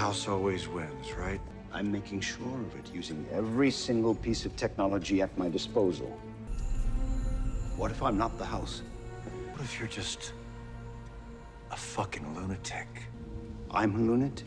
house always wins, right? I'm making sure of it using every single piece of technology at my disposal. What if I'm not the house? What if you're just a fucking lunatic? I'm a lunatic.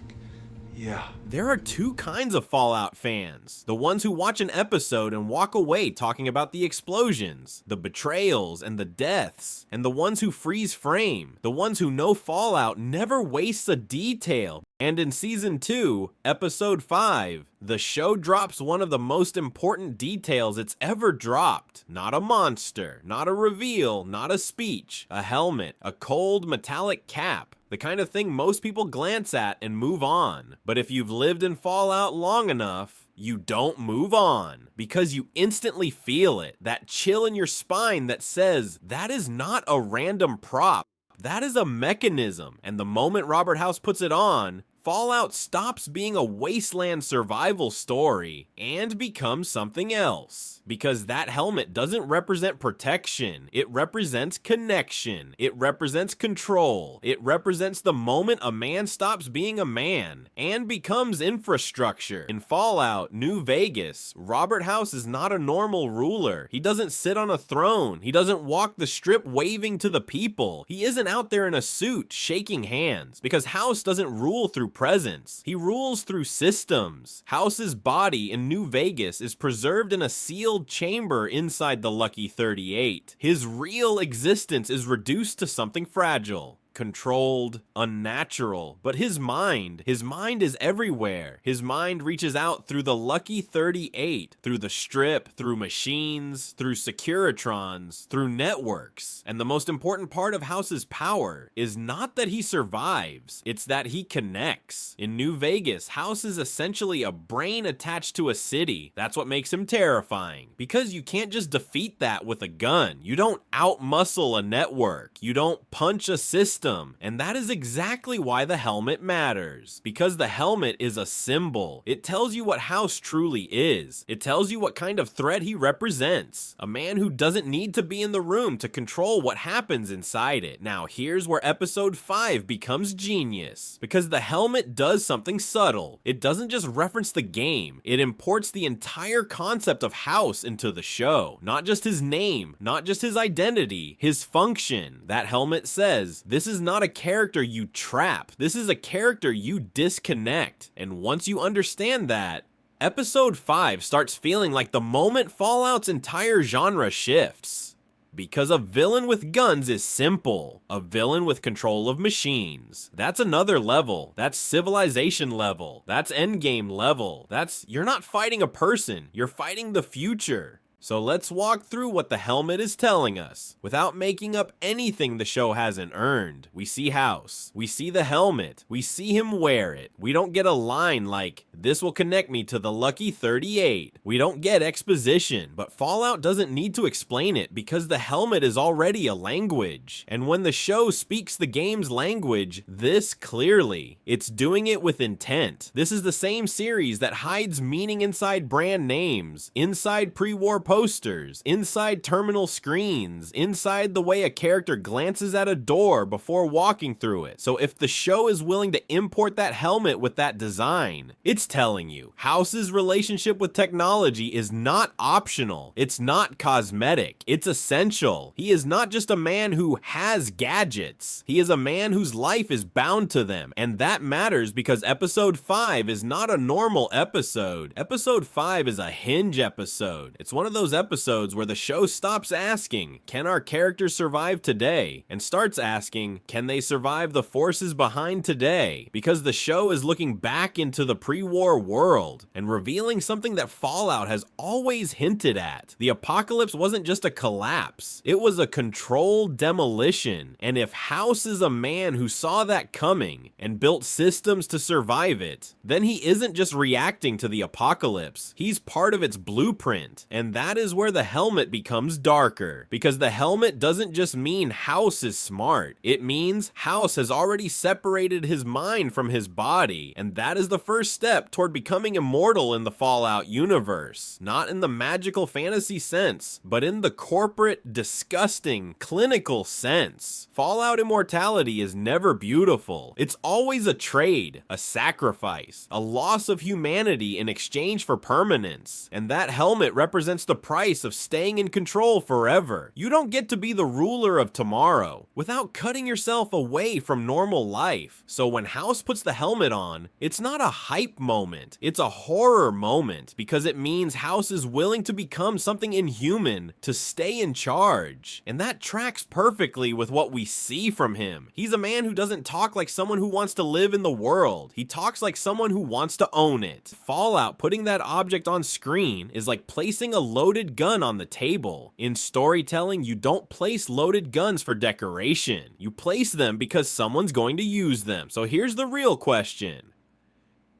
Yeah. There are two kinds of Fallout fans. The ones who watch an episode and walk away talking about the explosions, the betrayals, and the deaths. And the ones who freeze frame. The ones who know Fallout never wastes a detail. And in Season 2, Episode 5, the show drops one of the most important details it's ever dropped. Not a monster, not a reveal, not a speech, a helmet, a cold metallic cap. The kind of thing most people glance at and move on. But if you've lived in Fallout long enough, you don't move on because you instantly feel it. That chill in your spine that says, that is not a random prop. That is a mechanism. And the moment Robert House puts it on, Fallout stops being a wasteland survival story and becomes something else. Because that helmet doesn't represent protection, it represents connection, it represents control, it represents the moment a man stops being a man and becomes infrastructure. In Fallout New Vegas, Robert House is not a normal ruler. He doesn't sit on a throne, he doesn't walk the strip waving to the people, he isn't out there in a suit shaking hands, because House doesn't rule through presence, he rules through systems. House's body in New Vegas is preserved in a sealed chamber inside the Lucky 38. His real existence is reduced to something fragile, controlled, unnatural, but his mind is everywhere. His mind reaches out through the Lucky 38, through the strip, through machines, through Securitrons, through networks. And the most important part of House's power is not that he survives, it's that he connects. In New Vegas, House is essentially a brain attached to a city. That's what makes him terrifying, because you can't just defeat that with a gun. You don't outmuscle a network. You don't punch a system. And that is exactly why the helmet matters. Because the helmet is a symbol. It tells you what House truly is. It tells you what kind of threat he represents. A man who doesn't need to be in the room to control what happens inside it. Now here's where Episode 5 becomes genius. Because the helmet does something subtle. It doesn't just reference the game. It imports the entire concept of House into the show. Not just his name, not just his identity, his function. That helmet says, this is not a character you trap. This is a character you disconnect. And once you understand that, Episode 5 starts feeling like the moment Fallout's entire genre shifts. Because a villain with guns is simple. A villain with control of machines. That's another level. That's civilization level. That's endgame level. You're not fighting a person. You're fighting the future. So let's walk through what the helmet is telling us, without making up anything the show hasn't earned. We see House, we see the helmet, we see him wear it. We don't get a line like, this will connect me to the Lucky 38. We don't get exposition, but Fallout doesn't need to explain it because the helmet is already a language. And when the show speaks the game's language this clearly, it's doing it with intent. This is the same series that hides meaning inside brand names, inside pre-war posters, inside terminal screens, inside the way a character glances at a door before walking through it. So if the show is willing to import that helmet with that design, it's telling you House's relationship with technology is not optional. It's not cosmetic. It's essential. He is not just a man who has gadgets. He is a man whose life is bound to them. And that matters because Episode 5 is not a normal episode. Episode 5 is a hinge episode. It's one of those episodes where the show stops asking, can our characters survive today? And starts asking, can they survive the forces behind today? Because the show is looking back into the pre-war world and revealing something that Fallout has always hinted at. The apocalypse wasn't just a collapse, it was a controlled demolition. And if House is a man who saw that coming and built systems to survive it, then he isn't just reacting to the apocalypse, he's part of its blueprint. And that is where the helmet becomes darker, because the helmet doesn't just mean House is smart, it means House has already separated his mind from his body, and that is the first step toward becoming immortal in the Fallout universe. Not in the magical fantasy sense, but in the corporate, disgusting, clinical sense. Fallout immortality is never beautiful. It's always a trade, a sacrifice, a loss of humanity in exchange for permanence. And that helmet represents the price of staying in control forever. You don't get to be the ruler of tomorrow without cutting yourself away from normal life. So when House puts the helmet on, it's not a hype moment, it's a horror moment, because it means House is willing to become something inhuman to stay in charge. And that tracks perfectly with what we see from him. He's a man who doesn't talk like someone who wants to live in the world. He talks like someone who wants to own it. Fallout putting that object on screen is like placing a loaded gun on the table. In storytelling, you don't place loaded guns for decoration. You place them because someone's going to use them. So here's the real question.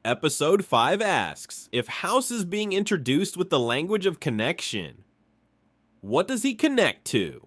Episode 5 asks, if House is being introduced with the language of connection, what does he connect to?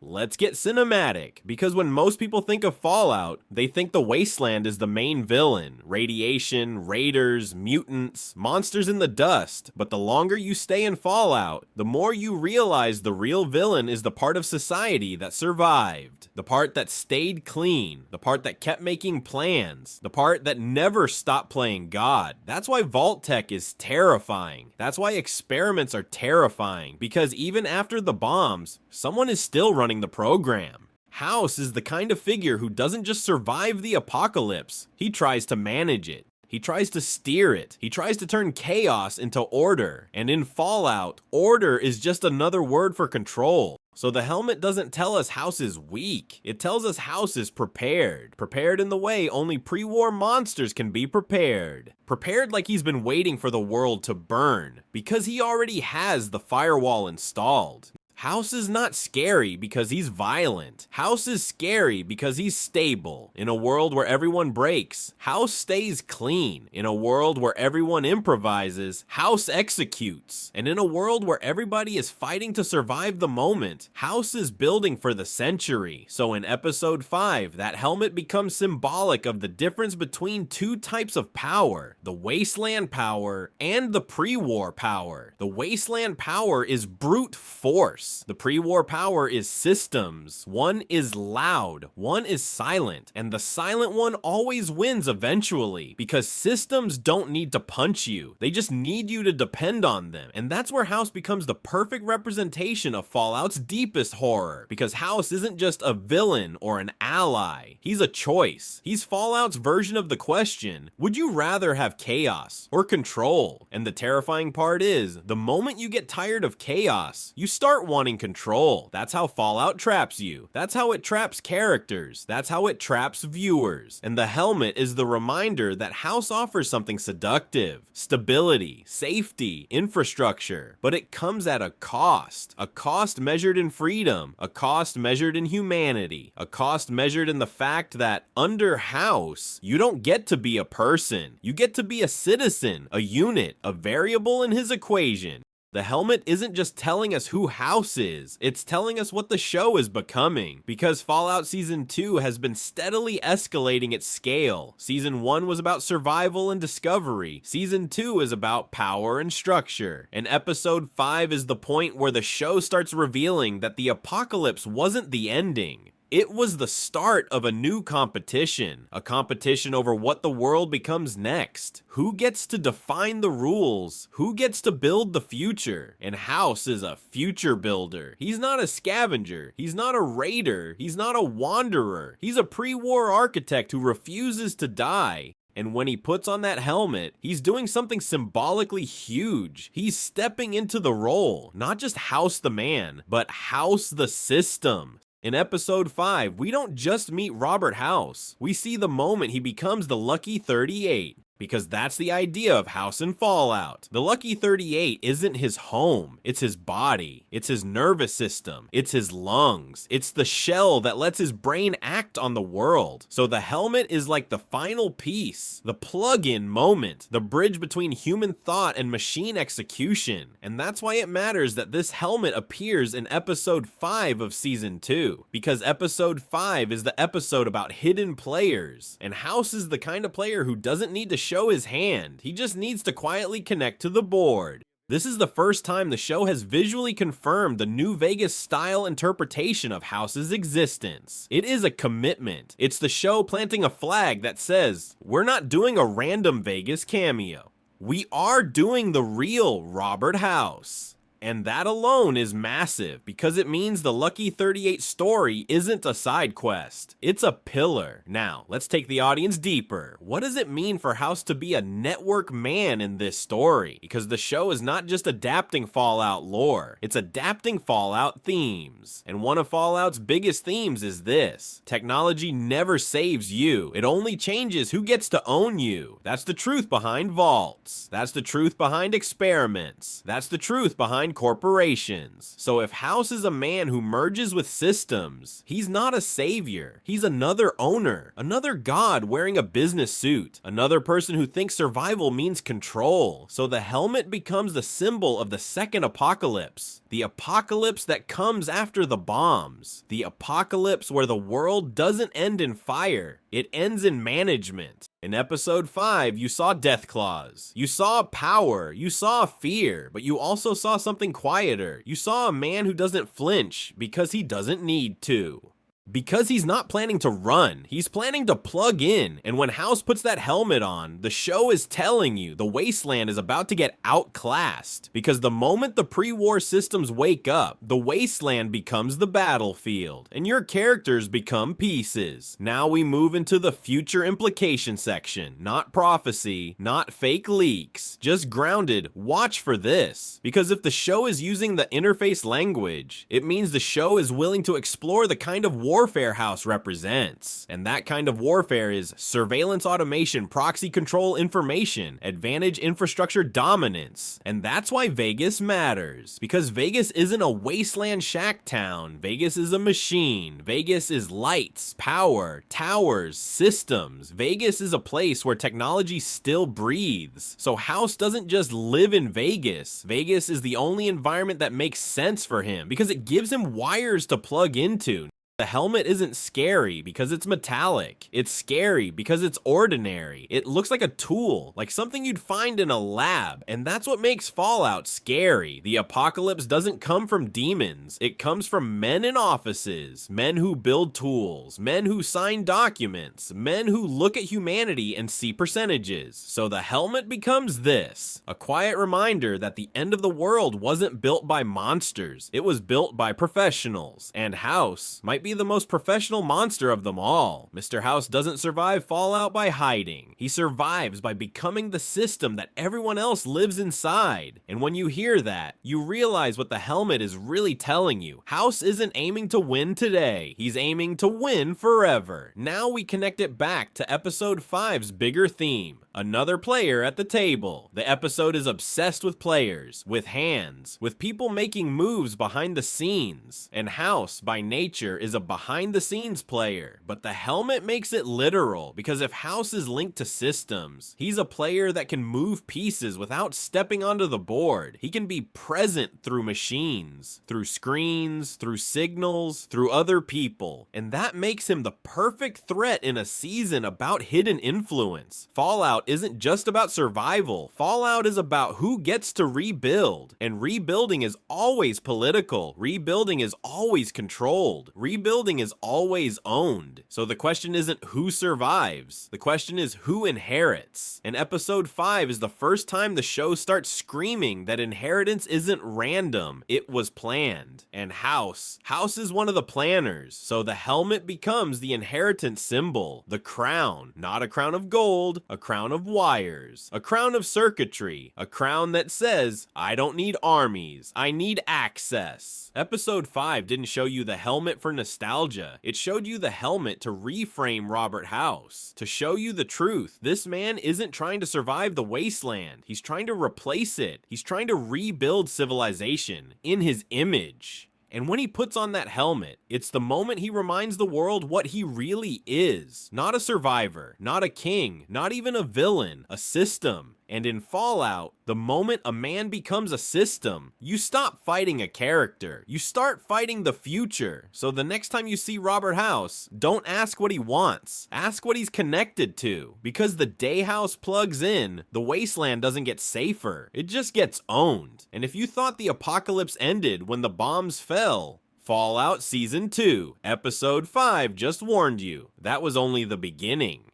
Let's get cinematic, because when most people think of Fallout, they think the wasteland is the main villain. Radiation, raiders, mutants, monsters in the dust. But the longer you stay in Fallout, the more you realize the real villain is the part of society that survived. The part that stayed clean. The part that kept making plans. The part that never stopped playing God. That's why Vault Tech is terrifying. That's why experiments are terrifying, because even after the bombs, someone is still running the program. House is the kind of figure who doesn't just survive the apocalypse, he tries to manage it. He tries to steer it. He tries to turn chaos into order. And in Fallout, order is just another word for control. So the helmet doesn't tell us House is weak. It tells us House is prepared. Prepared in the way only pre-war monsters can be prepared. Prepared like he's been waiting for the world to burn, because he already has the firewall installed. House is not scary because he's violent. House is scary because he's stable. In a world where everyone breaks, House stays clean. In a world where everyone improvises, House executes. And in a world where everybody is fighting to survive the moment, House is building for the century. So in episode 5, that helmet becomes symbolic of the difference between two types of power, the wasteland power and the pre-war power. The wasteland power is brute force. The pre-war power is systems. One is loud, one is silent, and the silent one always wins eventually, because systems don't need to punch you. They just need you to depend on them. And that's where House becomes the perfect representation of Fallout's deepest horror, because House isn't just a villain or an ally. He's a choice. He's Fallout's version of the question, would you rather have chaos or control? And the terrifying part is, the moment you get tired of chaos, you start wanting control. That's how Fallout traps you. That's how it traps characters. That's how it traps viewers. And the helmet is the reminder that House offers something seductive, stability, safety, infrastructure, but it comes at a cost measured in freedom, a cost measured in humanity, a cost measured in the fact that under House, you don't get to be a person. You get to be a citizen, a unit, a variable in his equation. The helmet isn't just telling us who House is, it's telling us what the show is becoming, because Fallout Season 2 has been steadily escalating its scale. Season 1 was about survival and discovery, Season 2 is about power and structure, and Episode 5 is the point where the show starts revealing that the apocalypse wasn't the ending. It was the start of a new competition, a competition over what the world becomes next. Who gets to define the rules? Who gets to build the future? And House is a future builder. He's not a scavenger. He's not a raider. He's not a wanderer. He's a pre-war architect who refuses to die. And when he puts on that helmet, he's doing something symbolically huge. He's stepping into the role, not just House the man, but House the system. In episode 5, we don't just meet Robert House. We see the moment he becomes the Lucky 38. because that's the idea of House in Fallout. The Lucky 38 isn't his home, it's his body, it's his nervous system, it's his lungs, it's the shell that lets his brain act on the world. So the helmet is like the final piece, the plug-in moment, the bridge between human thought and machine execution. And that's why it matters that this helmet appears in episode 5 of season 2, because episode 5 is the episode about hidden players, and House is the kind of player who doesn't need to show his hand, he just needs to quietly connect to the board. This is the first time the show has visually confirmed the New Vegas style interpretation of House's existence. It is a commitment. It's the show planting a flag that says, we're not doing a random Vegas cameo. We are doing the real Robert House. And that alone is massive, because it means the Lucky 38 story isn't a side quest, it's a pillar. Now, let's take the audience deeper. What does it mean for House to be a network man in this story? Because the show is not just adapting Fallout lore, it's adapting Fallout themes. And one of Fallout's biggest themes is this: technology never saves you, it only changes who gets to own you. That's the truth behind vaults. That's the truth behind experiments. That's the truth behind corporations. So if House is a man who merges with systems, he's not a savior. He's another owner, another god wearing a business suit, another person who thinks survival means control. So the helmet becomes the symbol of the second apocalypse. The apocalypse that comes after the bombs. The apocalypse where the world doesn't end in fire, it ends in management. In episode 5, you saw Deathclaws, you saw power, you saw fear, but you also saw something quieter. You saw a man who doesn't flinch because he doesn't need to. Because he's not planning to run, he's planning to plug in, and when House puts that helmet on, the show is telling you the wasteland is about to get outclassed, because the moment the pre-war systems wake up, the wasteland becomes the battlefield, and your characters become pieces. Now we move into the future implication section, not prophecy, not fake leaks, just grounded, watch for this, because if the show is using the interface language, it means the show is willing to explore the kind of warfare House represents. And that kind of warfare is surveillance automation, proxy control information, advantage infrastructure dominance. And that's why Vegas matters. Because Vegas isn't a wasteland shack town. Vegas is a machine. Vegas is lights, power, towers, systems. Vegas is a place where technology still breathes. So House doesn't just live in Vegas. Vegas is the only environment that makes sense for him because it gives him wires to plug into. The helmet isn't scary because it's metallic. It's scary because it's ordinary. It looks like a tool, like something you'd find in a lab, and that's what makes Fallout scary. The apocalypse doesn't come from demons. It comes from men in offices, men who build tools, men who sign documents, men who look at humanity and see percentages. So the helmet becomes this, a quiet reminder that the end of the world wasn't built by monsters. It was built by professionals, and House might be the most professional monster of them all. Mr. House doesn't survive Fallout by hiding. He survives by becoming the system that everyone else lives inside. And when you hear that, you realize what the helmet is really telling you. House isn't aiming to win today. He's aiming to win forever. Now we connect it back to episode 5's bigger theme. Another player at the table. The episode is obsessed with players, with hands, with people making moves behind the scenes. And House, by nature, is a behind-the-scenes player. But the helmet makes it literal, because if House is linked to systems, he's a player that can move pieces without stepping onto the board. He can be present through machines, through screens, through signals, through other people. And that makes him the perfect threat in a season about hidden influence. Fallout isn't just about survival. Fallout is about who gets to rebuild. And rebuilding is always political. Rebuilding is always controlled. Rebuilding is always owned. So the question isn't who survives. The question is who inherits. And episode 5 is the first time the show starts screaming that inheritance isn't random. It was planned. And House is one of the planners. So the helmet becomes the inheritance symbol. The crown. Not a crown of gold. A crown of wires, a crown of circuitry, a crown that says, I don't need armies, I need access. Episode 5 didn't show you the helmet for nostalgia. nostalgia. It showed you the helmet to reframe Robert House, to show you the truth. This man isn't trying to survive the wasteland. He's trying to replace it. He's trying to rebuild civilization in his image. And when he puts on that helmet, it's the moment he reminds the world what he really is. Not a survivor, not a king, not even a villain, a system. And in Fallout, the moment a man becomes a system, you stop fighting a character. You start fighting the future. So the next time you see Robert House, don't ask what he wants. Ask what he's connected to. Because the day House plugs in, the wasteland doesn't get safer. It just gets owned. And if you thought the apocalypse ended when the bombs fell, Fallout Season 2, Episode 5 just warned you. That was only the beginning.